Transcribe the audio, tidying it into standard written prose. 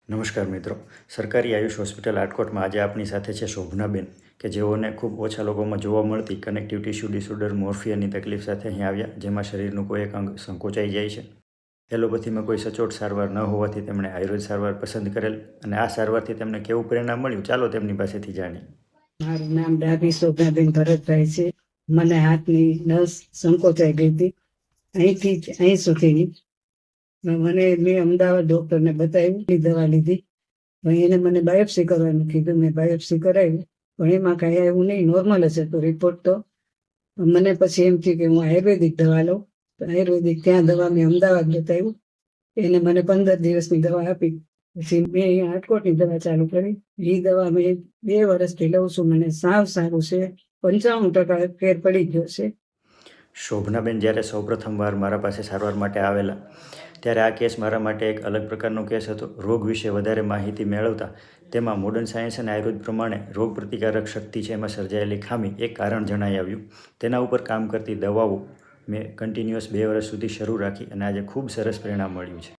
નમસ્કાર મિત્રો, સરકારી આયુષ હોસ્પિટલ રાજકોટમાં આજે આપણી સાથે છે શોભનાબેન, કે જેઓને ખૂબ ઓછા લોકોમાં જોવા મળતી કનેક્ટિવ ટિશ્યુ ડિસઓર્ડર મોર્ફિયાની તકલીફ સાથે અહીં આવ્યા, જેમાં શરીરનું કોઈ એક અંગ સંકોચાઈ જાય છે. એલોપેથીમાં કોઈ સચોટ સારવાર ન હોવાથી તેમણે આયુર્વેદ સારવાર પસંદ કરેલ, અને આ સારવારથી તેમને કેવું પરિણામ મળ્યું, ચાલો તેમની પાસેથી જાણીએ. મારું નામ ડાભી શોભનાબેન ભરતભાઈ છે. મને હાથની નસ સંકોચાઈ ગઈ હતી, અહીંથી અહીં સુધીની. મેં અમદાવાદ ડૉક્ટરને બતાવી, દવા લીધી, પણ એને મને બાયોપ્સી કરવાનું કીધું. મેં બાયોપ્સી કરાવી, પણ એમાં કાંઈ આવ્યું નહીં, નોર્મલ જ હતો રિપોર્ટ તો. મને પછી એમ થયું કે હું આયુર્વેદિક દવા લઉં, તો આયુર્વેદિક ત્યાં દવા મેં અમદાવાદ બતાવ્યું. એને મને 15 દિવસની દવા આપી. પછી મેં અહીંયા રાજકોટની દવા ચાલુ કરી. એ દવા મેં 2 વર્ષથી લઉં છું. મને સાવ સારું છે, 95% ફેર પડી ગયો છે. શોભનાબેન જ્યારે સૌપ્રથમ વાર મારા પાસે સારવાર માટે આવેલા, ત્યારે આ કેસ મારા માટે એક અલગ પ્રકારનો કેસ હતો. રોગ વિશે વધારે માહિતી મેળવતા તેમાં મોડર્ન સાયન્સ અને આયુર્વેદ પ્રમાણે રોગ પ્રતિકારક શક્તિ છે એમાં સર્જાયેલી ખામી એક કારણ જણાઈ આવ્યું. તેના ઉપર કામ કરતી દવાઓ મેં કન્ટિન્યુઅસ 2 વર્ષ સુધી શરૂ રાખી, અને આજે ખૂબ સરસ પરિણામ મળ્યું છે.